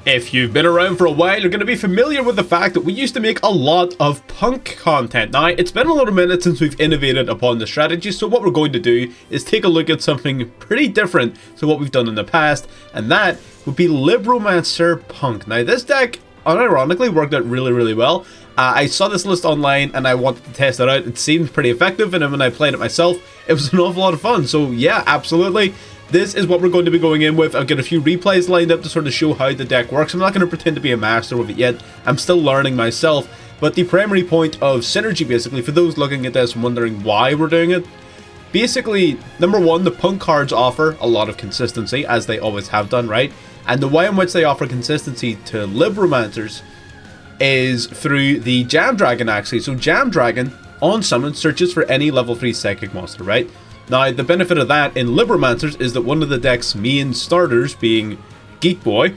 If you've been around for a while, you're going to be familiar with the fact that we used to make a lot of punk content. Now, it's been a little minute since we've innovated upon the strategy, so what we're going to do is take a look at something pretty different to what we've done in the past, and that would be Libromancer Punk. Now, this deck, unironically, worked out really well. I saw this list online and I wanted to test it out. It seemed pretty effective, and then when I played it myself, it was an awful lot of fun. So yeah, absolutely. This is what we're going to be going in with. I've got a few replays lined up to sort of show how the deck works. I'm not going to pretend to be a master with it yet. I'm still learning myself. But the primary point of synergy, basically, for those looking at this and wondering why we're doing it, basically, number one, the punk cards offer a lot of consistency, as they always have done, right? And the way in which they offer consistency to Libromancers is through the Jam Dragon, actually. So Jam Dragon, on summon, searches for any level 3 psychic monster, right? Now, the benefit of that in Libromancers is that one of the deck's main starters, being Geek Boy,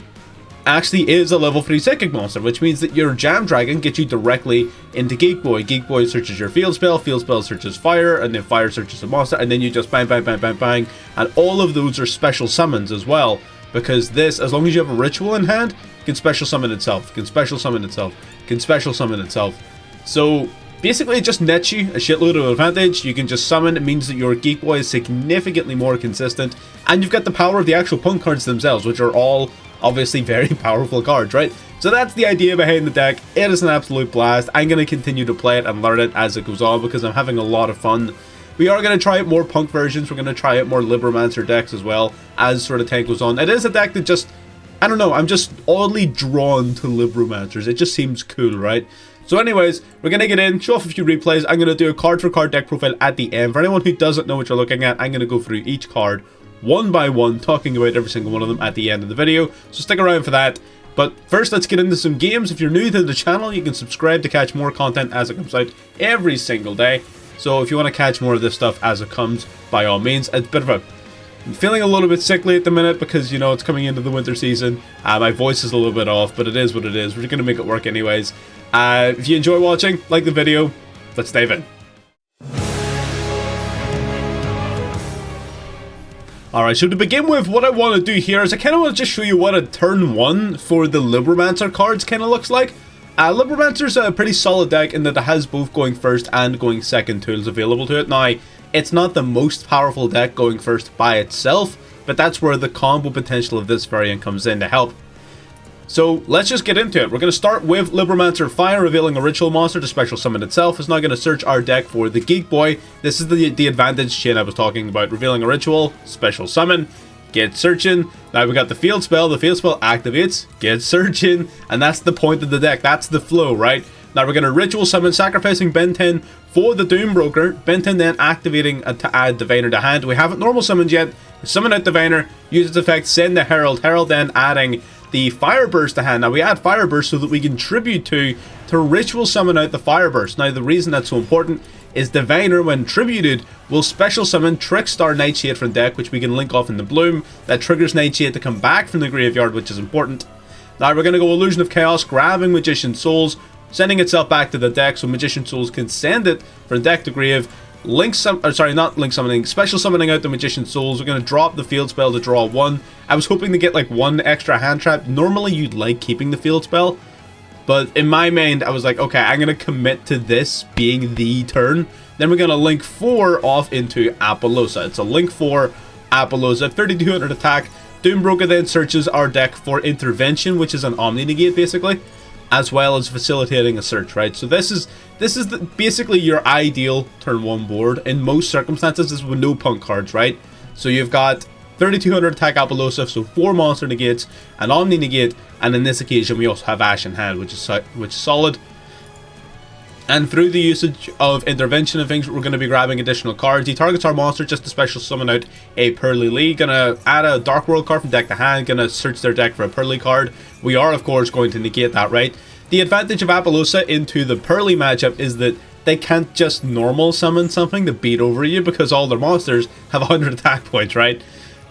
actually is a level 3 psychic monster, which means that your Jam Dragon gets you directly into Geek Boy. Geek Boy searches your field spell searches fire, and then fire searches a monster, and then you just bang, bang, bang, bang, bang. And all of those are special summons as well, because this, as long as you have a ritual in hand, it can special summon itself, it can special summon itself, it can special summon itself. So basically, it just nets you a shitload of advantage. You can just summon. It means that your Geek Boy is significantly more consistent. And you've got the power of the actual punk cards themselves, which are all obviously very powerful cards, right? So that's the idea behind the deck. It is an absolute blast. I'm going to continue to play it and learn it as it goes on because I'm having a lot of fun. We are going to try out more punk versions. We're going to try out more Libromancer decks as well as sort of time goes on. It is a deck that just, I don't know, I'm just oddly drawn to Libromancers. It just seems cool, right? So anyways, we're going to get in, show off a few replays. I'm going to do a card for card deck profile at the end. For anyone who doesn't know what you're looking at, I'm going to go through each card one by one, talking about every single one of them at the end of the video. So stick around for that. But first, let's get into some games. If you're new to the channel, you can subscribe to catch more content as it comes out every single day. So if you want to catch more of this stuff as it comes, by all means. It's a bit of a... I'm feeling a little bit sickly at the minute because, you know, it's coming into the winter season. My voice is a little bit off, but it is what it is. We're going to make it work anyways. If you enjoy watching, like the video, let's dive in. Alright, so to begin with, what I want to do here is I kind of want to just show you what a turn 1 for the Libromancer cards kind of looks like. Libromancer's a pretty solid deck in that it has both going first and going second tools available to it. Now, it's not the most powerful deck going first by itself, but that's where the combo potential of this variant comes in to help. So let's just get into it. We're going to start with Libromancer Fire, revealing a ritual monster to special summon itself. It's now going to search our deck for the Geek Boy. This is the advantage chain I was talking about. Revealing a ritual, special summon, get searching. Now we got the field spell activates, get searching, and that's the point of the deck. That's the flow, right? Now we're going to ritual summon, sacrificing Benton for the Doom Broker. Benton then activating to add Diviner to hand. We haven't normal summoned yet. Summon out Diviner, use its effect, send the Herald. Herald then adding the Fireburst to hand. Now we add Fireburst so that we can tribute to ritual summon out the Fireburst. Now the reason that's so important is Diviner, when tributed, will special summon Trickstar Nightshade from deck, which we can link off in the bloom. That triggers Nightshade to come back from the graveyard, which is important. Now we're going to go Illusion of Chaos, grabbing Magician Souls, sending itself back to the deck so Magician Souls can send it from deck to grave. Special summoning out the Magician Souls. We're going to drop the field spell to draw 1. I was hoping to get like 1 extra hand trap. Normally you'd like keeping the field spell, but in my mind I was like, okay, I'm going to commit to this being the turn. Then we're going to link 4 off into Apollousa. It's a link 4 Apollousa, 3200 attack. Doombroker then searches our deck for intervention, which is an Omni Negate basically, as well as facilitating a search, right? So this is basically your ideal turn 1 board. In most circumstances, this is with no punk cards, right? So you've got 3200 attack Apollousa, so 4 monster negates, an Omni Negate, and in this occasion we also have Ash in hand, which is solid. And through the usage of intervention and things, we're going to be grabbing additional cards. He targets our monster just to special summon out a Pearly Lee. Gonna add a Dark World card from deck to hand. Gonna search their deck for a Pearly card. We are, of course, going to negate that, right? The advantage of Apollousa into the Pearly matchup is that they can't just normal summon something to beat over you because all their monsters have 100 attack points, right?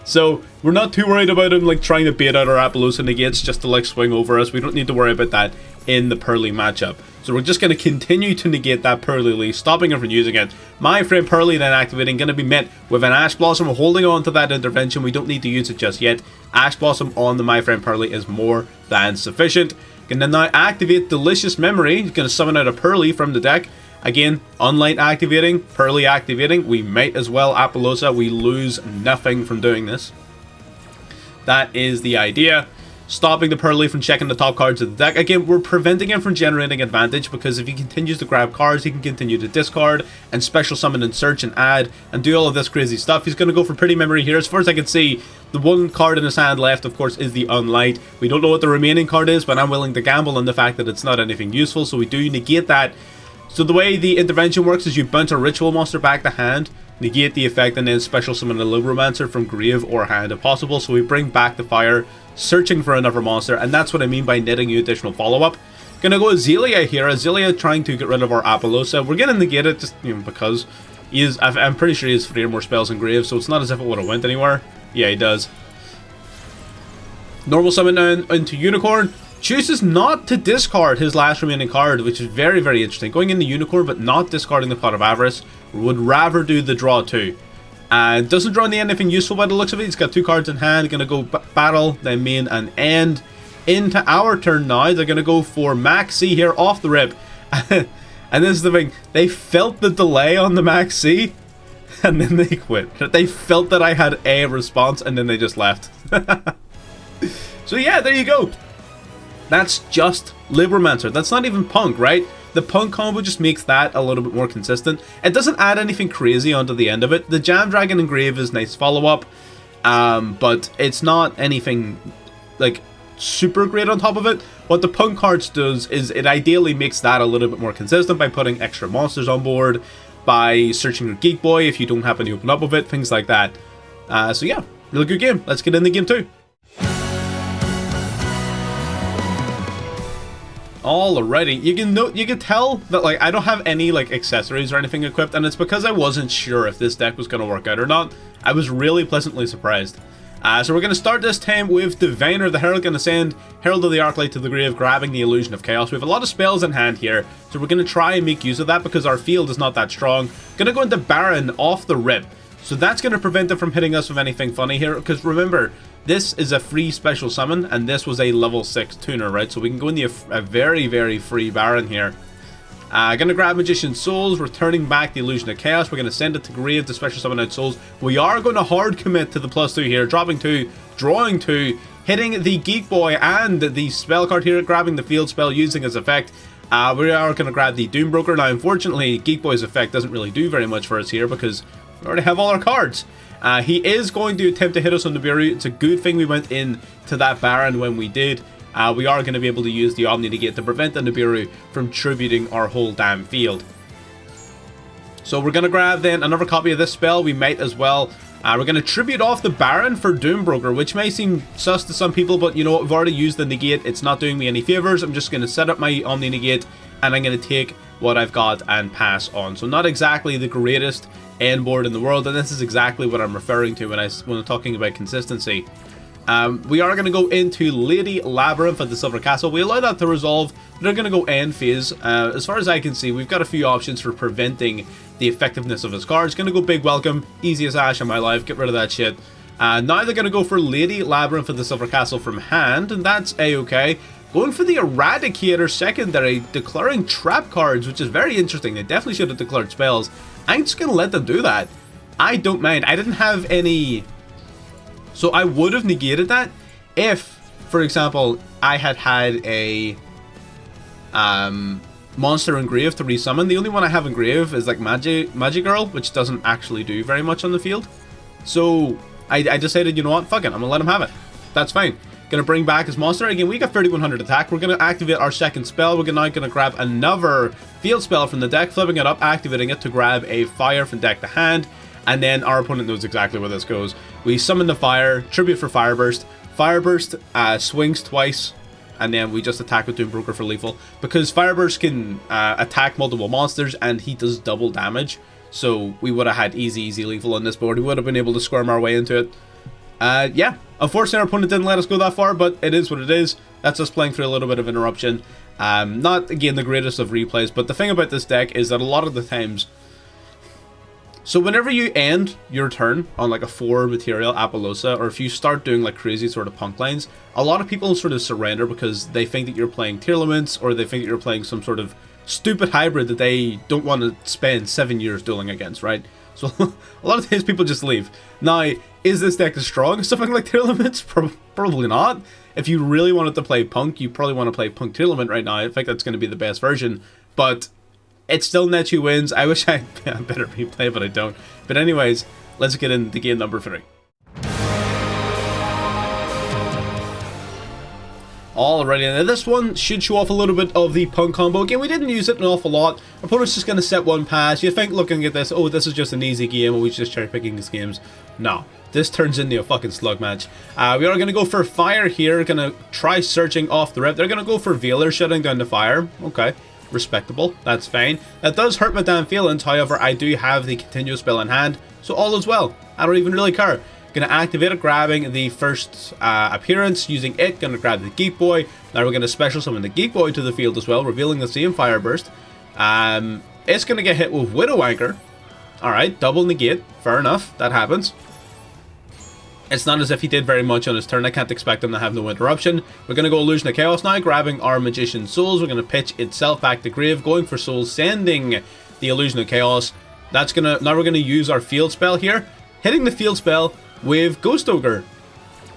So we're not too worried about him like trying to bait out our Appaloosa negates just to like swing over us. We don't need to worry about that in the Pearly matchup. So we're just going to continue to negate that Pearly Leaf, stopping him from using it. My friend Pearly then activating, going to be met with an Ash Blossom. We're holding on to that intervention. We don't need to use it just yet. Ash Blossom on the My Friend Pearly is more than sufficient. Can then now activate Delicious Memory. He's going to summon out a Pearly from the deck. Again, Unlight activating, Pearly activating. We might as well Appaloosa. We lose nothing from doing this. That is the idea. Stopping the Pearly from checking the top cards of the deck. Again, we're preventing him from generating advantage because if he continues to grab cards, he can continue to discard and special summon and search and add and do all of this crazy stuff. He's going to go for Pretty Memory here. As far as I can see, the one card in his hand left, of course, is the Unlight. We don't know what the remaining card is, but I'm willing to gamble on the fact that it's not anything useful, so we do negate that. So the way the intervention works is you bounce a ritual monster back to hand, negate the effect, and then special summon a Libromancer from grave or hand if possible. So we bring back the fire, searching for another monster, and that's what I mean by netting you additional follow-up. Gonna go Azalea here. Azalea trying to get rid of our Appaloosa. We're gonna negate it just, you know, because he is, I'm pretty sure he has 3 or more spells in grave, so it's not as if it would have went anywhere. Yeah, he does. Normal summon now into Unicorn. Chooses not to discard his last remaining card, which is very, very interesting. Going into Unicorn, but not discarding the Pot of Avarice. Would rather do the draw 2. And doesn't draw in the end anything useful by the looks of it. He's got 2 cards in hand. Gonna go battle, then main and end. Into our turn now. They're gonna go for Maxi here off the rip. And this is the thing. They felt the delay on the Maxi. And then they quit. They felt that I had a response and then they just left. So yeah, there you go. That's just Libromancer. That's not even Punk, right? The Punk combo just makes that a little bit more consistent. It doesn't add anything crazy onto the end of it. The Jam Dragon Engrave is nice follow-up, but it's not anything like super great on top of it. What the Punk cards does is it ideally makes that a little bit more consistent by putting extra monsters on board, by searching your Geek Boy if you don't happen to open up with it, things like that. So yeah, really good game. Let's get in the game too. Alrighty, you can tell that like I don't have any like accessories or anything equipped, and it's because I wasn't sure if this deck was going to work out or not. I was really pleasantly surprised. So we're going to start this time with Diviner, the Herald. Going to send Herald of the Arclight to the grave, grabbing the Illusion of Chaos. We have a lot of spells in hand here, so we're going to try and make use of that because our field is not that strong. Going to go into Baron off the rip, so that's going to prevent it from hitting us with anything funny here, because remember, this is a free special summon, and this was a level 6 tuner, right? So we can go into a very, very free Baron here. Gonna grab Magician's Souls, returning back the Illusion of Chaos. We're gonna send it to grave to special summon out Souls. We are going to hard commit to the +2 here, dropping 2, drawing 2, hitting the Geek Boy and the spell card here, grabbing the field spell, using its effect. We are gonna grab the Doombroker. Now, unfortunately, Geek Boy's effect doesn't really do very much for us here because we already have all our cards. He is going to attempt to hit us on the Nibiru. It's a good thing we went in to that Baron when we did. We are going to be able to use the Omni Negate to prevent the Nibiru from tributing our whole damn field. So we're going to grab then another copy of this spell. We might as well. We're going to tribute off the Baron for Doombroker, which may seem sus to some people, but you know what? We've already used the Negate. It's not doing me any favors. I'm just going to set up my Omni Negate, and I'm going to take what I've got and pass on. So not exactly the greatest end board in the world, and this is exactly what I'm referring to when I'm talking about consistency. We are going to go into Lady Labyrinth at the Silver Castle. We allow that to resolve. They're going to go end phase. As far as I can see, we've got a few options for preventing the effectiveness of his cards. Going to go Big Welcome, easy as Ash in my life, get rid of that shit. Now they're going to go for Lady Labyrinth at the Silver Castle from hand, and that's a-okay. Going for the Eradicator secondary, declaring trap cards, which is very interesting. They definitely should have declared spells. I'm just going to let them do that. I don't mind. I didn't have any... So I would have negated that if, for example, I had a monster in grave to resummon. The only one I have in grave is like Magic Girl, which doesn't actually do very much on the field. So I decided, you know what, fuck it, I'm going to let him have it. That's fine. Gonna bring back his monster. Again, we got 3100 attack. We're gonna activate our second spell. We're now gonna grab another field spell from the deck, flipping it up, activating it to grab a fire from deck to hand, and then our opponent knows exactly where this goes. We summon the fire, tribute for Fireburst. Fireburst swings twice, and then we just attack with Doombroker for lethal, because Fireburst can attack multiple monsters and he does double damage. So we would have had easy lethal on this board. We would have been able to squirm our way into it. Yeah, unfortunately our opponent didn't let us go that far, but it is what it is. That's us playing through a little bit of interruption. Not, again, the greatest of replays, but the thing about this deck is that a lot of the times... So whenever you end your turn on like a 4 material Apollousa, or if you start doing like crazy sort of punk lines, a lot of people sort of surrender because they think that you're playing Tearlaments, or they think that you're playing some sort of stupid hybrid that they don't want to spend 7 years dueling against, right? So a lot of times people just leave. Now, is this deck as strong as something like Tearlaments? Probably not. If you really wanted to play Punk, you probably want to play Punk Tearlament right now. I think that's going to be the best version, but it still nets you wins. I wish I had a better replay, but I don't. But anyways, let's get into game number 3. Alrighty, now this one should show off a little bit of the Punk combo. Again, we didn't use it an awful lot. Our opponent's just going to set one pass. You think looking at this, oh, this is just an easy game, or we just cherry picking these games. No, this turns into a fucking slug match. We are going to go for fire here. Going to try searching off the rip. They're going to go for Veiler, shutting down the fire. Okay, respectable. That's fine. That does hurt my damn feelings. However, I do have the continuous spell in hand, so all is well. I don't even really care. Going to activate it, grabbing the first appearance, using it, going to grab the Geek Boy. Now we're going to special summon the Geek Boy to the field as well, revealing the same Fire Burst. It's going to get hit with Widow Anchor. Alright, double negate, fair enough, that happens. It's not as if he did very much on his turn. I can't expect him to have no interruption. We're going to go Illusion of Chaos now, grabbing our Magician Souls. We're going to pitch itself back to grave, going for Souls, sending the Illusion of Chaos. That's going to, now we're going to use our field spell here, hitting the field spell with Ghost Ogre.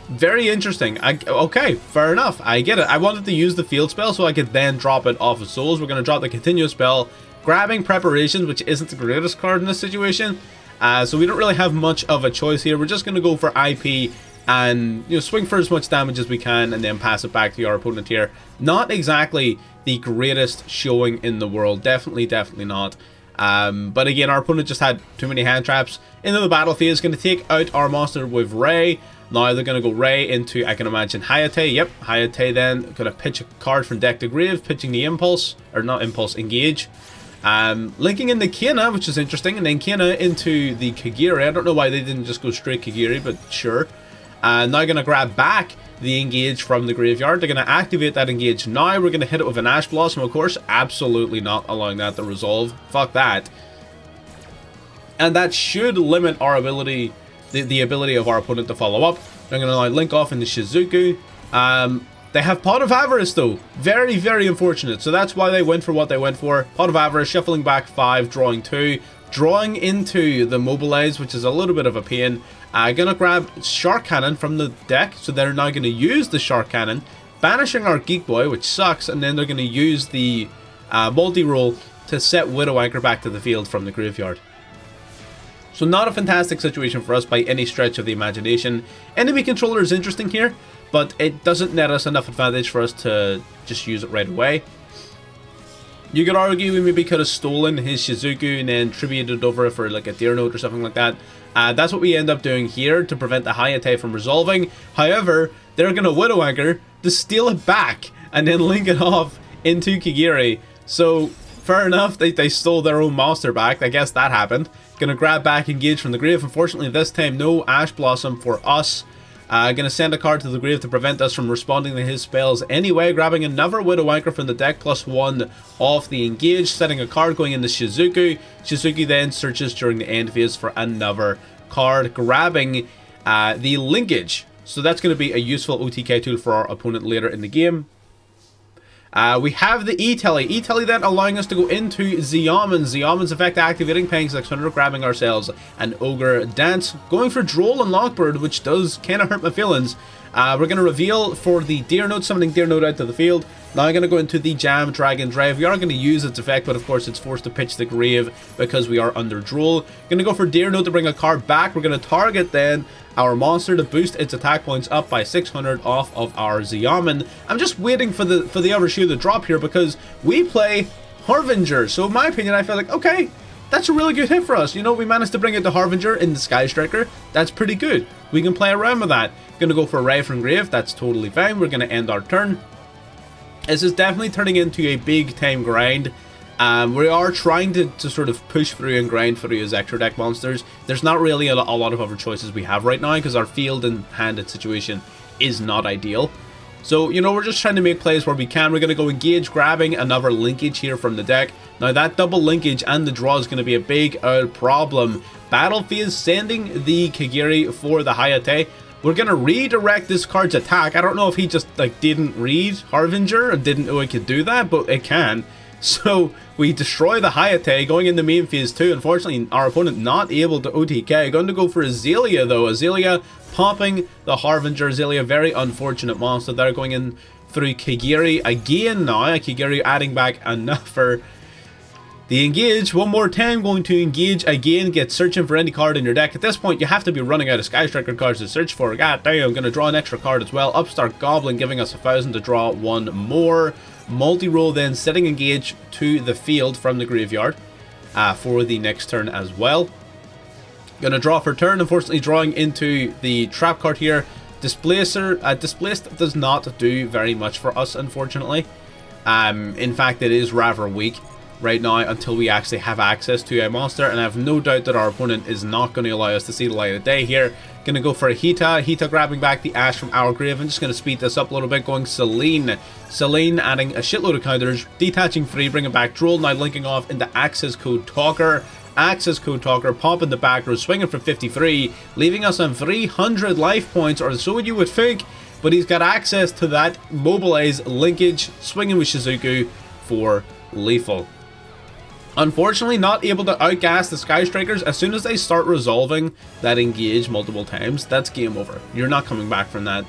Very interesting. Okay, fair enough. I get it. I wanted to use the field spell so I could then drop it off of Souls. We're going to drop the continuous spell, grabbing Preparations, which isn't the greatest card in this situation. So we don't really have much of a choice here. We're just going to go for IP and, you know, swing for as much damage as we can and then pass it back to our opponent here. Not exactly the greatest showing in the world. Definitely not. But again, our opponent just had too many hand traps. Into the battle phase, going to take out our monster with Ray. Now they're going to go Ray into, I can imagine, Hayate. Yep, Hayate then going to pitch a card from deck to grave, pitching the Impulse, or not Impulse, Engage. Linking in the Kena, which is interesting, and then Kena into the Kagiri. I don't know why they didn't just go straight Kagiri, but sure. Now going to grab back the Engage from the graveyard. They're going to activate that Engage now. We're going to hit it with an Ash Blossom, of course. Absolutely not allowing that to resolve. Fuck that. And that should limit our ability, the ability of our opponent to follow up. They're going to now link off into Shizuku. They have Pot of Avarice though. Very, very unfortunate. So that's why they went for what they went for. Pot of Avarice, shuffling back 5, drawing 2. Drawing into the Mobilize, which is a little bit of a pain. Gonna grab Shark Cannon from the deck. So they're now going to use the Shark Cannon, banishing our Geek Boy, which sucks. And then they're going to use the multi-roll to set Widow Anchor back to the field from the graveyard. So not a fantastic situation for us by any stretch of the imagination. Enemy controller is interesting here, but it doesn't net us enough advantage for us to just use it right away. You could argue we maybe could have stolen his Shizuku and then tributed over for like a Deer Note or something like that. That's what we end up doing here to prevent the Hayate from resolving. However, they're going to Widow Anchor to steal it back and then link it off into Kagiri. So fair enough, they stole their own monster back. I guess that happened. Gonna grab back Engage from the grave. Unfortunately, this time no Ash Blossom for us. Gonna send a card to the grave to prevent us from responding to his spells anyway. Grabbing another Widow Anchor from the deck, +1 off the Engage. Setting a card going into Shizuku. Shizuku then searches during the end phase for another card. Grabbing the Linkage. So that's going to be a useful OTK tool for our opponent later in the game. We have the E-Telly. E-Telly then allowing us to go into Xiamen. Xiamen's effect activating, paying 600, grabbing ourselves an Ogre Dance. Going for Droll and Lockbird, which does kind of hurt my feelings. We're going to reveal for the Deer Note, summoning Deer Note out to the field. Now I'm going to go into the Jam Dragon Drive. We are going to use its effect, but of course it's forced to pitch the grave because we are under Droll. Going to go for Deer Note to bring a card back. We're going to target then our monster to boost its attack points up by 600 off of our Xiamen. I'm just waiting for the other shoe to drop here because we play Harbinger. So in my opinion, I feel like, okay, that's a really good hit for us. You know, we managed to bring it to Harbinger in the Sky Striker. That's pretty good. We can play around with that. Gonna go for Ray from Grave. That's totally fine. We're gonna end our turn. This is definitely turning into a big time grind. We are trying to sort of push through and grind through as extra deck monsters. There's not really a lot of other choices we have right now because our field and handed situation is not ideal. So, you know, we're just trying to make plays where we can. We're going to go engage, grabbing another linkage here from the deck. Now, that double linkage and the draw is going to be a big problem. Battlefield sending the Kagiri for the Hayate. We're going to redirect this card's attack. I don't know if he just, like, didn't read Harbinger and didn't know it could do that, but it can. So, we destroy the Hayate going into main phase 2. Unfortunately, our opponent not able to OTK. Going to go for Azalea, though. Azalea popping the Harbinger. Azalea, very unfortunate monster there, going in through Kagiri again now. Kagiri adding back enough for the engage. One more time, going to engage again, get searching for any card in your deck. At this point, you have to be running out of Sky Striker cards to search for. God damn, I'm going to draw an extra card as well. Upstart Goblin giving us 1,000 to draw one more. Multi-roll then, setting engage to the field from the graveyard for the next turn as well. Gonna draw for turn, unfortunately drawing into the trap card here. Displacer, Displaced does not do very much for us, unfortunately. In fact, it is rather weak right now until we actually have access to a monster, and I have no doubt that our opponent is not going to allow us to see the light of day here. Gonna go for a Hita grabbing back the Ash from our grave. I'm just gonna speed this up a little bit, going Selene adding a shitload of counters, detaching 3, bringing back Droll, now linking off into Access Code Talker. Access Code Talker popping the back row, swinging for 53, leaving us on 300 life points, or so you would think, but he's got access to that Mobilize linkage, swinging with Shizuku for lethal. Unfortunately, not able to outgas the Sky Strikers. As soon as they start resolving that engage multiple times, that's game over. You're not coming back from that.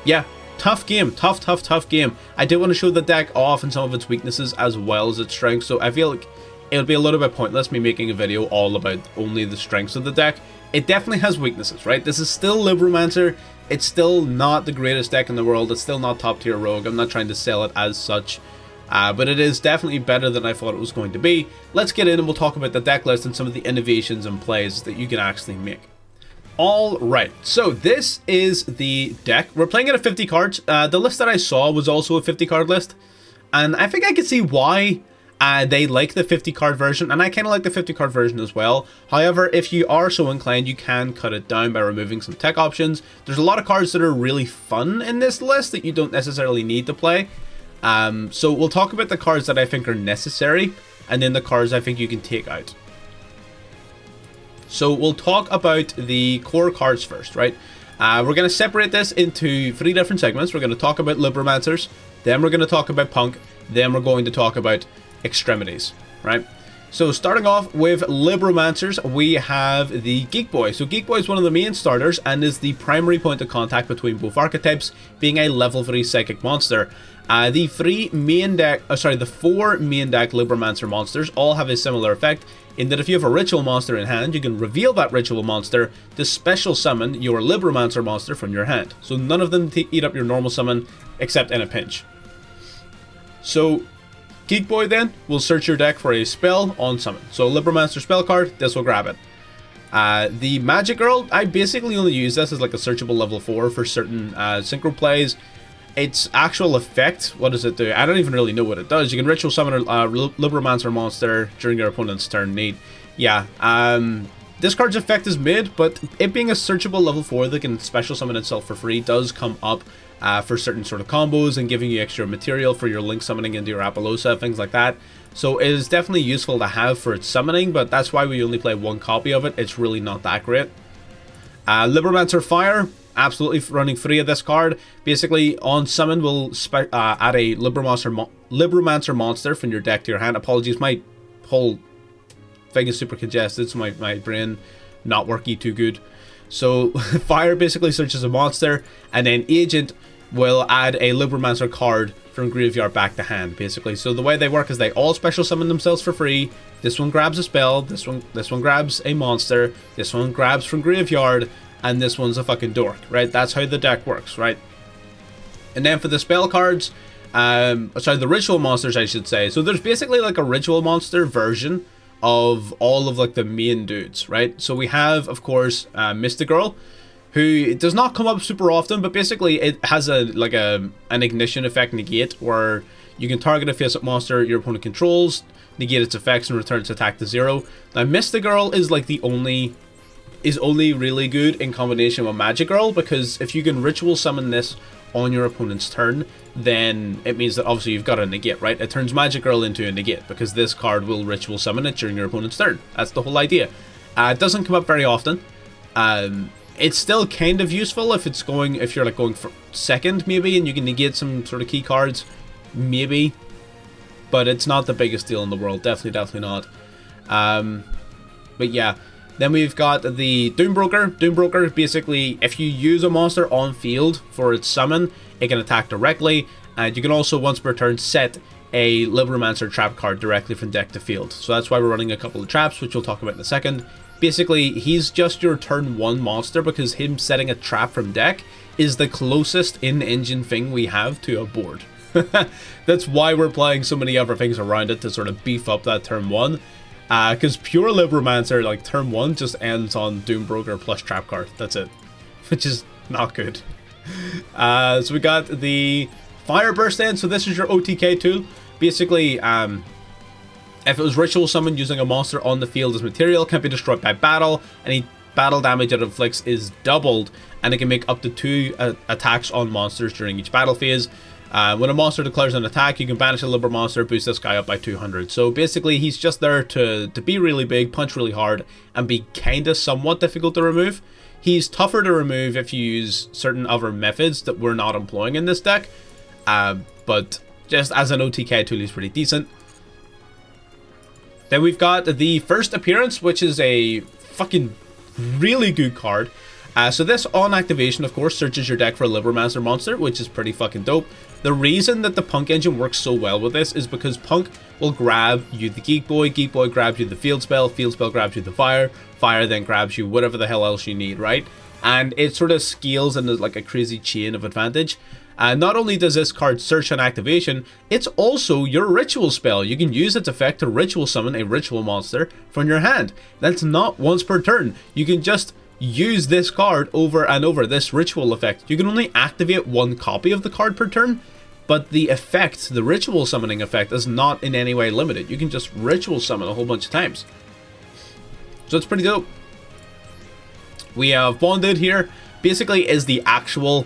Yeah, tough game. Tough game. I did want to show the deck off and some of its weaknesses as well as its strengths, so I feel like it would be a little bit pointless me making a video all about only the strengths of the deck. It definitely has weaknesses, right? This is still Libromancer. It's still not the greatest deck in the world. It's still not top tier rogue. I'm not trying to sell it as such. But it is definitely better than I thought it was going to be. Let's get in and we'll talk about the deck list and some of the innovations and plays that you can actually make. Alright, so this is the deck. We're playing it at 50 cards. The list that I saw was also a 50 card list. And I think I could see why they like the 50 card version, and I kind of like the 50 card version as well. However, if you are so inclined, you can cut it down by removing some tech options. There's a lot of cards that are really fun in this list that you don't necessarily need to play. So we'll talk about the cards that I think are necessary, and then the cards I think you can take out. So we'll talk about the core cards first, right? We're going to separate this into 3 different segments. We're going to talk about Libromancers, then we're going to talk about Punk, then we're going to talk about Extremities, right? So starting off with Libromancers, we have the Geek Boy. So Geek Boy is one of the main starters and is the primary point of contact between both archetypes, being a level 3 psychic monster. The 4 main deck Libromancer monsters all have a similar effect in that if you have a ritual monster in hand, you can reveal that ritual monster to special summon your Libromancer monster from your hand. So none of them eat up your normal summon except in a pinch. So Geek Boy then will search your deck for a spell on summon. So Libromancer spell card, this will grab it. The Magic Girl, I basically only use this as like a searchable level 4 for certain synchro plays. Its actual effect, what does it do? I don't even really know what it does. You can ritual summon a Libromancer monster during your opponent's turn need. Yeah, this card's effect is mid, but it being a searchable level 4 that can special summon itself for free does come up for certain sort of combos and giving you extra material for your link summoning into your Apollosa, things like that. So it is definitely useful to have for its summoning, but that's why we only play 1 copy of it. It's really not that great. Libromancer Fire, absolutely running 3 of this card. Basically, on summon, we'll add a Libromancer monster from your deck to your hand. Apologies, my whole thing is super congested, so my brain not working too good. So Fire basically searches a monster, and then Agent will add a Libromancer card from graveyard back to hand, basically. So the way they work is they all special summon themselves for free. This one grabs a spell, this one grabs a monster, this one grabs from graveyard, and this one's a fucking dork, right? That's how the deck works, right? And then for the spell cards, sorry, the ritual monsters, I should say. So there's basically like a ritual monster version of all of like the main dudes, right? So we have, of course, Mystic Girl, who does not come up super often, but basically it has an ignition effect negate where You can target a face-up monster your opponent controls, negate its effects, and return its attack to 0. Now, Mystic Girl is like only really good in combination with Magic Girl, because if you can ritual summon this on your opponent's turn, then it means that obviously you've got a negate, right? It turns Magic Girl into a negate because this card will ritual summon it during your opponent's turn. That's the whole idea. It doesn't come up very often. It's still kind of useful if you're like going for second maybe, and you can negate some sort of key cards, maybe. But it's not the biggest deal in the world, definitely not. But yeah. Then we've got the Doombroker. Doombroker, basically, if you use a monster on field for its summon, it can attack directly. And you can also, once per turn, set a Libromancer trap card directly from deck to field. So that's why we're running a couple of traps, which we'll talk about in a second. Basically, he's just your turn 1 monster, because him setting a trap from deck is the closest in-engine thing we have to a board. That's why we're playing so many other things around it to sort of beef up that turn 1. Because pure Libromancer, like turn 1, just ends on Doombroker plus trap card. That's it. Which is not good. So we got the Fire Burst then. So this is your OTK tool. Basically, if it was ritual summoned using a monster on the field as material, can't be destroyed by battle. Any battle damage it inflicts is doubled, and it can make up to 2 attacks on monsters during each battle phase. When a monster declares an attack, you can banish a Libromancer, boost this guy up by 200. So basically, he's just there to be really big, punch really hard, and be kinda somewhat difficult to remove. He's tougher to remove if you use certain other methods that we're not employing in this deck. But just as an OTK tool, he's pretty decent. Then we've got the first appearance, which is a fucking really good card. So this, on activation, of course, searches your deck for a Libromancer monster, which is pretty fucking dope. The reason that the P.U.N.K engine works so well with this is because P.U.N.K will grab you the Geek Boy grabs you the Field Spell grabs you the Fire then grabs you whatever the hell else you need, right? And it sort of scales into like a crazy chain of advantage. Not only does this card search on activation, it's also your ritual spell. You can use its effect to ritual summon a ritual monster from your hand. That's not once per turn. You can just use this card over and over, this ritual effect. You can only activate 1 copy of the card per turn, but the effect, the ritual summoning effect, is not in any way limited. You can just ritual summon a whole bunch of times. So it's pretty dope. We have Bonded here. Basically is the actual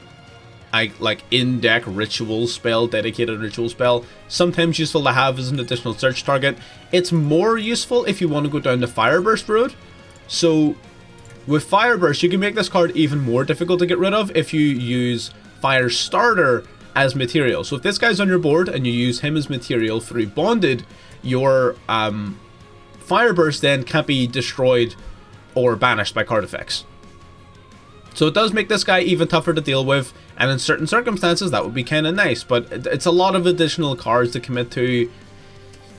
like in-deck ritual spell, dedicated ritual spell. Sometimes useful to have as an additional search target. It's more useful if you want to go down the Fire Burst road. So with Fire Burst, you can make this card even more difficult to get rid of if you use Fire Starter as material. So if this guy's on your board and you use him as material through Bonded, your Fire Burst then can't be destroyed or banished by card effects. So it does make this guy even tougher to deal with, and in certain circumstances that would be kind of nice, but it's a lot of additional cards to commit to.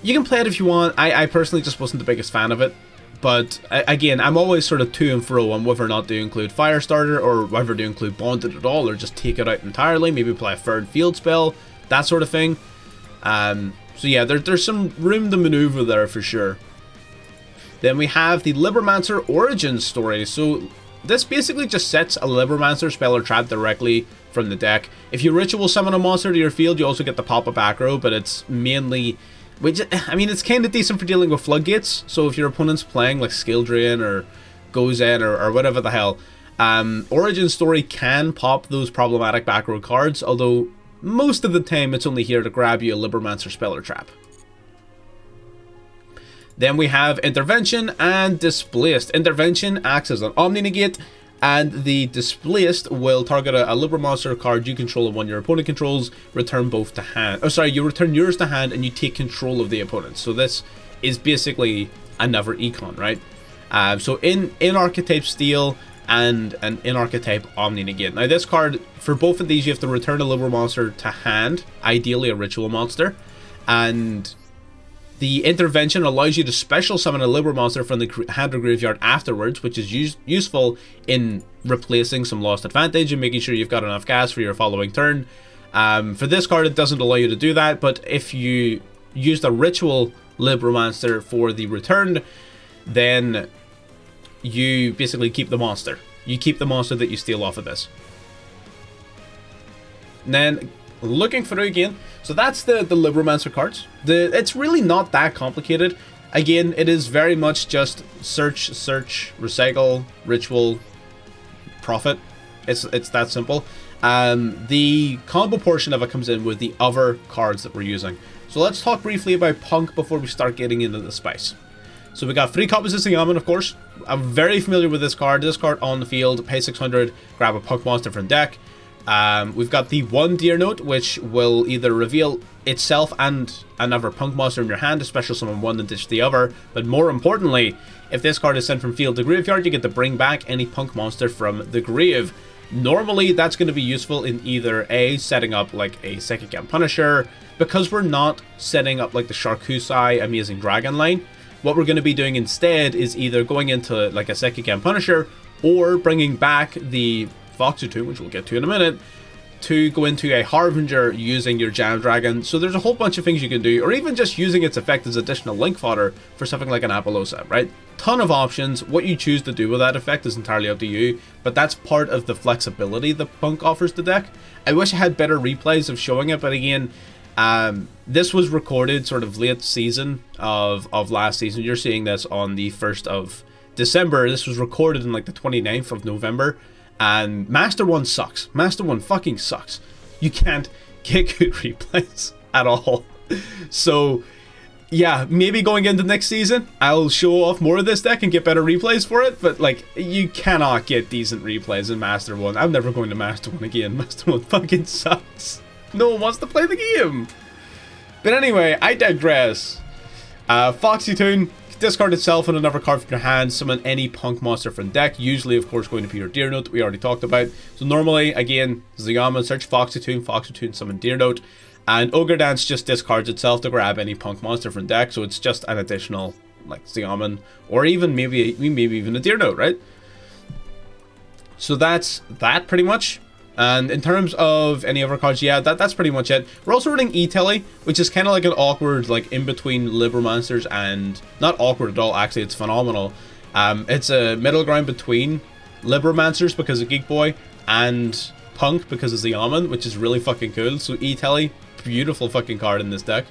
You can play it if you want. I personally just wasn't the biggest fan of it. But again, I'm always sort of to and fro on whether or not to include Firestarter or whether to include Bonded at all, or just take it out entirely, maybe play a third field spell, that sort of thing. So yeah, there's some room to maneuver there for sure. Then we have the Libromancer origin story. So this basically just sets a Libromancer spell or trap directly from the deck. If you ritual summon a monster to your field, you also get the pop-up aggro, but it's mainly... which, I mean, it's kind of decent for dealing with floodgates. So if your opponent's playing like Skill Drain or Goes In or whatever the hell, Origin Story can pop those problematic back row cards, although most of the time it's only here to grab you a Libromancer spell or trap. Then we have Intervention and Displaced. Intervention acts as an Omni Negate, and the Displaced will target a Libromancer card you control and one your opponent controls, return both to hand. Oh, sorry, you return yours to hand and you take control of the opponent. So this is basically another Econ, right? So in Archetype Steel and an in-archetype Omni Negate. Now this card, for both of these, you have to return a Libromancer to hand, ideally a Ritual Monster, and the Intervention allows you to special summon a Libromancer from the hand or graveyard afterwards, which is useful in replacing some lost advantage and making sure you've got enough gas for your following turn. For this card, it doesn't allow you to do that, but if you use the Ritual Libromancer for the return, then you basically keep the monster. You keep the monster that you steal off of this. And then looking through again, so that's the Libromancer cards. It's really not that complicated. Again, it is very much just search, recycle, ritual, profit. It's that simple. The combo portion of it comes in with the other cards that we're using. So let's talk briefly about Punk before we start getting into the spice. So we got 3 copies of Xiamen, of course. I'm very familiar with this card. This card on the field, pay 600, grab a Punk monster from deck. We've got the 1 Deer Note, which will either reveal itself and another Punk monster in your hand, a special summon one and ditch the other. But more importantly, if this card is sent from field to graveyard, you get to bring back any Punk monster from the grave. Normally, that's going to be useful in either A, setting up like a Second Gam Punisher, because we're not setting up like the Sharkusai Amazing Dragon line. What we're going to be doing instead is either going into like a Second Gam Punisher, or bringing back the Foxy-Tune, which we'll get to in a minute, to go into a Harbinger using your Jam Dragon. So there's a whole bunch of things you can do, or even just using its effect as additional link fodder for something like an Apollosa, right? Ton of options. What you choose to do with that effect is entirely up to you, but that's part of the flexibility that Punk offers the deck. I wish I had better replays of showing it, but again, this was recorded sort of late season of last season. You're seeing this on the 1st of December. This was recorded in like the 29th of November. And Master 1 sucks. Master 1 fucking sucks. You can't get good replays at all. So, yeah, maybe going into next season, I'll show off more of this deck and get better replays for it. But, like, you cannot get decent replays in Master 1. I'm never going to Master 1 again. Master 1 fucking sucks. No one wants to play the game. But anyway, I digress. Foxy-Tune. Discard itself and another card from your hand, summon any Punk monster from deck, usually of course going to be your Deer Note that we already talked about. So normally, again, Xiamen, search Foxy-Tune, summon Deer Note, and Ogre Dance just discards itself to grab any Punk monster from deck, so it's just an additional, like, Xiamen, or even maybe even a Deer Note, right? So that's that pretty much. And in terms of any other cards, yeah, that's pretty much it. We're also running E-Telly, which is kind of like an awkward, like, in-between Libromancers and... Not awkward at all, actually, it's phenomenal. It's a middle ground between Libromancers because of Geek Boy and Punk because of Xiamen, which is really fucking cool. So E-Telly, beautiful fucking card in this deck.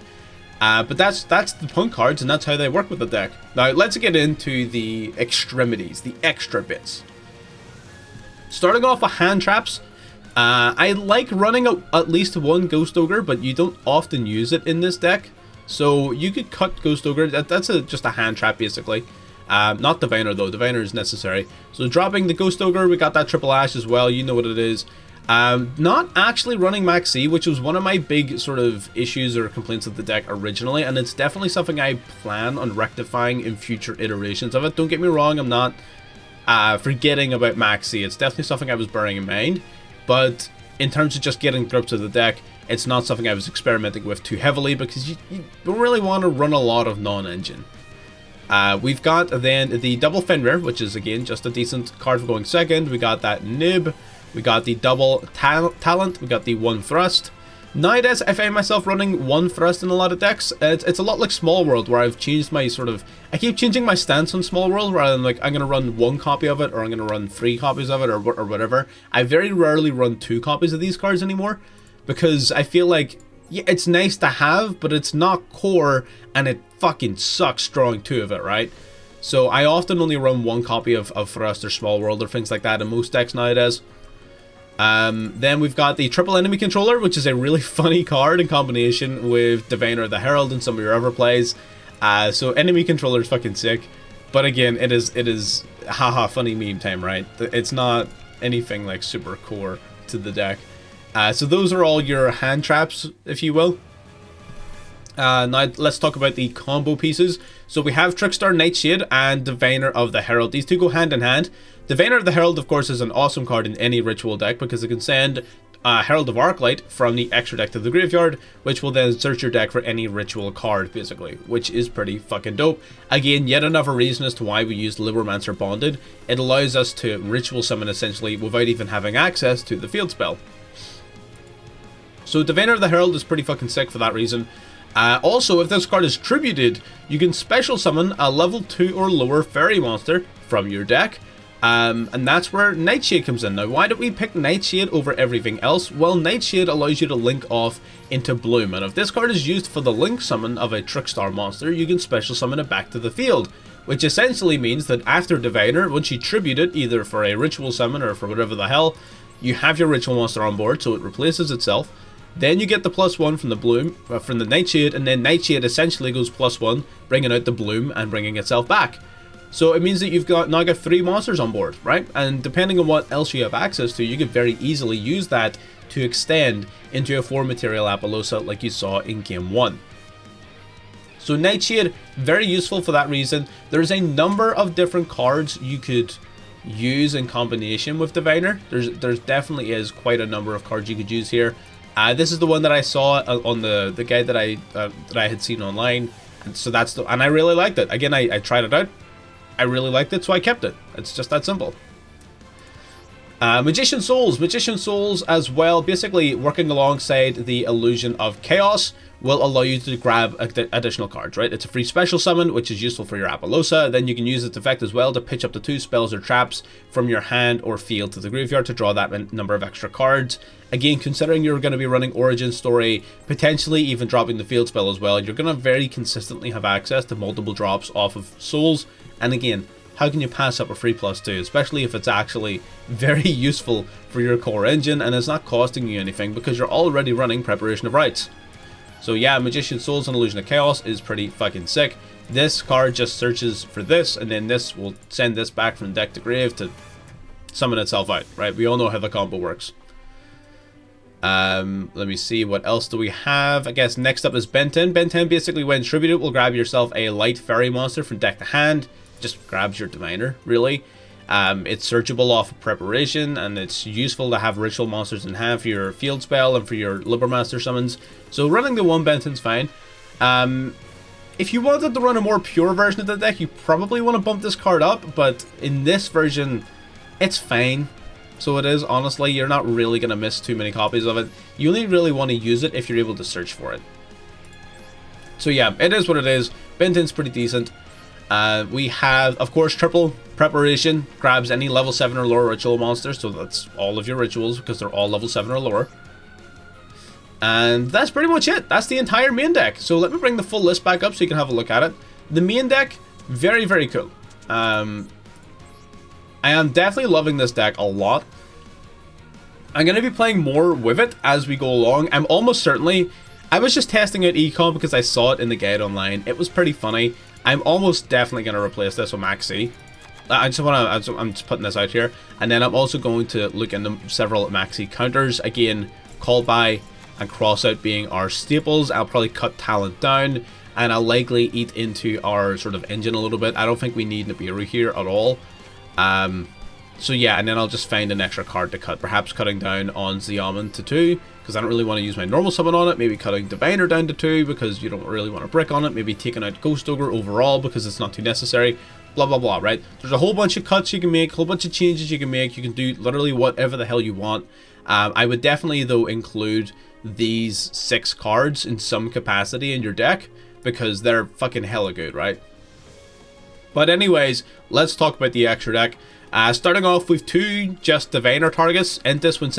But that's the Punk cards, and that's how they work with the deck. Now, let's get into the extremities, the extra bits. Starting off with hand traps. I like running at least 1 Ghost Ogre, but you don't often use it in this deck. So you could cut Ghost Ogre. That's just a hand trap, basically. Not Diviner, though. Diviner is necessary. So dropping the Ghost Ogre, we got that Triple Ash as well. You know what it is. Not actually running Max C, which was one of my big sort of issues or complaints of the deck originally. And it's definitely something I plan on rectifying in future iterations of it. Don't get me wrong, I'm not forgetting about Max C. It's definitely something I was bearing in mind. But in terms of just getting grips of the deck, it's not something I was experimenting with too heavily because you don't really want to run a lot of non-engine. We've got then the double Fenrir, which is again just a decent card for going second. We got that Nib, we got the double Talent, we got the 1 Thrust. Nowadays, I find myself running 1 Thrust in a lot of decks. It's a lot like Small World, where I've changed my sort of... I keep changing my stance on Small World, rather than like, I'm going to run 1 copy of it, or I'm going to run 3 copies of it, or whatever. I very rarely run 2 copies of these cards anymore, because I feel like, yeah, it's nice to have, but it's not core, and it fucking sucks drawing 2 of it, right? So I often only run 1 copy of Thrust or Small World or things like that in most decks nowadays. Then we've got the triple enemy controller, which is a really funny card in combination with Diviner the Herald and some of your other plays. So enemy controller is fucking sick, but again, it is haha funny meme time, right? It's not anything like super core to the deck. So those are all your hand traps, if you will. Now let's talk about the combo pieces. So we have Trickstar Nightshade and Diviner of the Herald. These two go hand in hand. Diviner of the Herald, of course, is an awesome card in any ritual deck because it can send Herald of Arclight from the extra deck to the graveyard, which will then search your deck for any ritual card, basically, which is pretty fucking dope. Again, yet another reason as to why we use Libromancer Bonded. It allows us to ritual summon essentially without even having access to the field spell. So Diviner of the Herald is pretty fucking sick for that reason. Also, if this card is tributed, you can special summon a level 2 or lower fairy monster from your deck. And that's where Nightshade comes in. Now, why did we pick Nightshade over everything else? Well, Nightshade allows you to link off into Bloom, and if this card is used for the link summon of a Trickstar monster, you can special summon it back to the field, which essentially means that after Diviner, once you tribute it, either for a ritual summon or for whatever the hell, you have your ritual monster on board, so it replaces itself. Then you get the +1 from the Bloom, from the Nightshade, and then Nightshade essentially goes +1, bringing out the Bloom and bringing itself back. So it means that you've now got 3 monsters on board, right? And depending on what else you have access to, you could very easily use that to extend into a 4 material Appaloosa like you saw in Game 1. So Nightshade, very useful for that reason. There's a number of different cards you could use in combination with Diviner. There's definitely is quite a number of cards you could use here. This is the one that I saw on the guide that I had seen online, and so and I really liked it. Again, I tried it out. I really liked it, so I kept it. It's just that simple. Magician Souls as well, basically working alongside the Illusion of Chaos, will allow you to grab additional cards, right? It's a free special summon, which is useful for your Appaloosa. Then you can use its effect as well to pitch up to 2 spells or traps from your hand or field to the graveyard to draw that number of extra cards. Again, considering you're going to be running Origin Story, potentially even dropping the field spell as well, you're going to very consistently have access to multiple drops off of Souls. And again, how can you pass up a free +2, especially if it's actually very useful for your core engine and it's not costing you anything because you're already running Preparation of Rites. So yeah, Magician Souls and Illusion of Chaos is pretty fucking sick. This card just searches for this, and then this will send this back from deck to grave to summon itself out, right? We all know how the combo works. Let me see, what else do we have? I guess next up is Benton. Benton basically, when tributed, will grab yourself a light fairy monster from deck to hand. Just grabs your Diviner, really. It's searchable off of Preparation, and it's useful to have ritual monsters in hand for your field spell and for your Libromancer summons. So running the 1 Benton's fine. If you wanted to run a more pure version of the deck, you probably want to bump this card up, but in this version, it's fine. So it is, honestly, you're not really going to miss too many copies of it. You only really want to use it if you're able to search for it. So yeah, it is what it is. Benton's pretty decent. We have, of course, triple Preparation, grabs any level 7 or lower ritual monsters, so that's all of your rituals because they're all level 7 or lower. And that's pretty much it. That's the entire main deck. So let me bring the full list back up so you can have a look at it. The main deck, very, very cool. I am definitely loving this deck a lot. I'm going to be playing more with it as we go along. I'm almost certainly... I was just testing out Econ because I saw it in the guide online. It was pretty funny. I'm almost definitely going to replace this with Maxi. I'm just putting this out here. And then I'm also going to look into several Maxi counters. Again, call by and cross out being our staples. I'll probably cut talent down. And I'll likely eat into our sort of engine a little bit. I don't think we need Nibiru here at all. So yeah, and then I'll just find an extra card to cut. Perhaps cutting down on Xiamen to 2, because I don't really want to use my normal summon on it. Maybe cutting Diviner down to 2, because you don't really want to brick on it. Maybe taking out Ghost Ogre overall, because it's not too necessary. Blah, blah, blah, right? There's a whole bunch of cuts you can make, a whole bunch of changes you can make. You can do literally whatever the hell you want. I would definitely, though, include these 6 cards in some capacity in your deck, because they're fucking hella good, right? But anyways, let's talk about the extra deck. Starting off with 2 just Diviner targets. Entis, when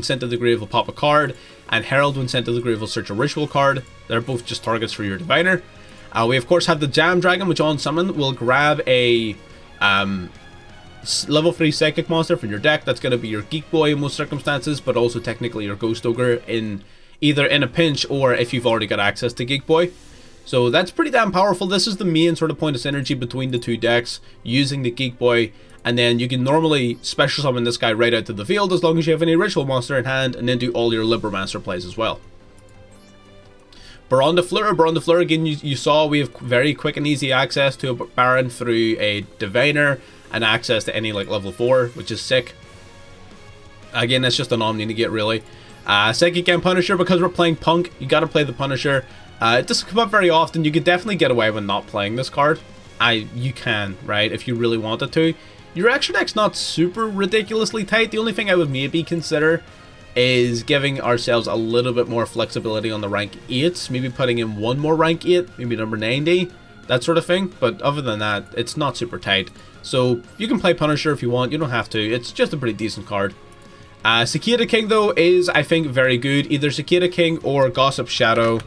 sent to the grave, will pop a card, and Herald, when sent to the grave, will search a ritual card. They're both just targets for your Diviner. We of course have the Jam Dragon, which on summon will grab a level 3 Psychic monster from your deck. That's going to be your Geek Boy in most circumstances, but also technically your Ghost Ogre in either in a pinch or if you've already got access to Geek Boy. So that's pretty damn powerful. This is the main sort of point of synergy between the 2 decks, using the Geek Boy, and then you can normally special summon this guy right out to the field as long as you have any ritual monster in hand, and then do all your Libromancer plays as well. Baron de Fleur, again, you saw we have very quick and easy access to a Baron through a Diviner, and access to any like level 4, which is sick. Again, it's just an Omni to get, really. Psychic and Punisher, because we're playing Punk, you gotta play the Punisher. It doesn't come up very often. You could definitely get away with not playing this card. You can, right, if you really wanted to. Your extra deck's not super ridiculously tight. The only thing I would maybe consider is giving ourselves a little bit more flexibility on the rank 8s. Maybe putting in 1 more rank 8, maybe number 90. that sort of thing. But other than that, it's not super tight. So you can play Punisher if you want, you don't have to. It's just a pretty decent card. Cicada King though is, I think, very good. Either Cicada King or Gossip Shadow.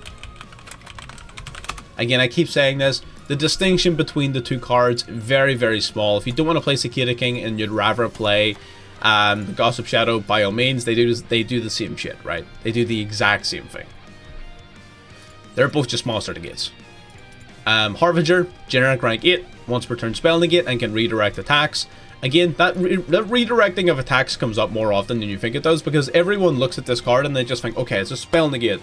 Again, I keep saying this. The distinction between the two cards, very, very small. If you don't want to play Cicada King and you'd rather play the Gossip Shadow, by all means, they do the same shit, right? They do the exact same thing. They're both just monster negates. Harbinger, generic rank 8, once per turn spell negate and can redirect attacks. Again, that redirecting of attacks comes up more often than you think it does, because everyone looks at this card and they just think, okay, it's a spell negate.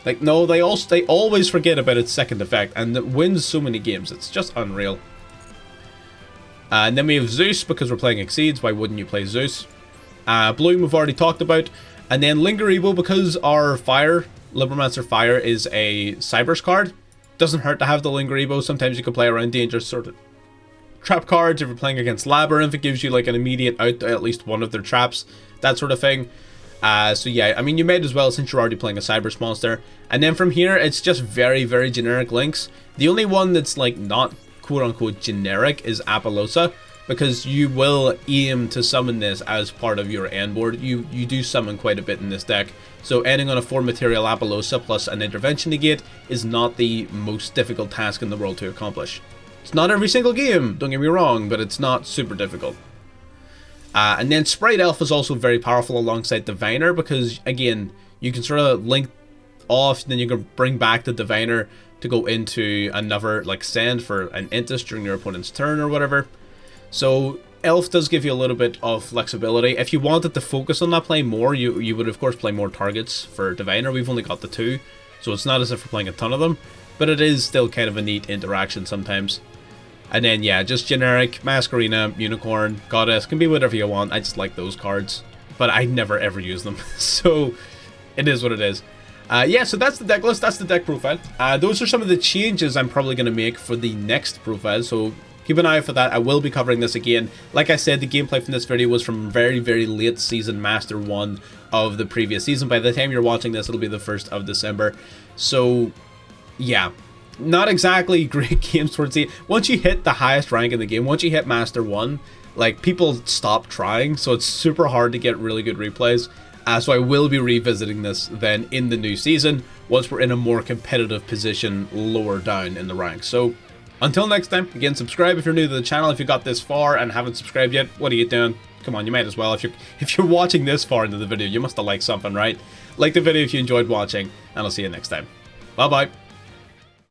Like, no, they always forget about its second effect, and it wins so many games. It's just unreal. And then we have Zeus, because we're playing Exceeds. Why wouldn't you play Zeus? Bloom, we've already talked about. And then Linger Evil, because our Fire, Libromancer Fire, is a Cybers card. Doesn't hurt to have the Linger Evo. Sometimes you can play around dangerous sort of trap cards. If you're playing against Labyrinth, it gives you like an immediate out to at least one of their traps. That sort of thing. So yeah, I mean, you might as well, since you're already playing a Cybers monster. And then from here, it's just very, very generic links. The only one that's like not quote-unquote generic is Apollosa, because you will aim to summon this as part of your end board. You do summon quite a bit in this deck. So ending on a 4 material Apollosa plus an intervention negate is not the most difficult task in the world to accomplish. It's not every single game, don't get me wrong, but it's not super difficult. And then Sprite Elf is also very powerful alongside Diviner, because again, you can sort of link off, then you can bring back the Diviner to go into another like send for an Intus during your opponent's turn or whatever. So Elf does give you a little bit of flexibility. If you wanted to focus on that play more, you would of course play more targets for Diviner. We've only got the 2, so it's not as if we're playing a ton of them, but it is still kind of a neat interaction sometimes. And then, yeah, just generic Masquerina, Unicorn, Goddess, can be whatever you want. I just like those cards, but I never ever use them. So, it is what it is. Yeah, so that's the deck list, that's the deck profile. Those are some of the changes I'm probably going to make for the next profile, so keep an eye out for that. I will be covering this again. Like I said, the gameplay from this video was from very, very late season Master 1 of the previous season. By the time you're watching this, it'll be the 1st of December. So, yeah. Not exactly great games towards the... Once you hit the highest rank in the game, once you hit Master 1, like, people stop trying, so it's super hard to get really good replays. So I will be revisiting this then in the new season, once we're in a more competitive position lower down in the ranks. So, until next time, again, subscribe if you're new to the channel. If you got this far and haven't subscribed yet, what are you doing? Come on, you might as well. If you're watching this far into the video, you must have liked something, right? Like the video if you enjoyed watching, and I'll see you next time. Bye-bye.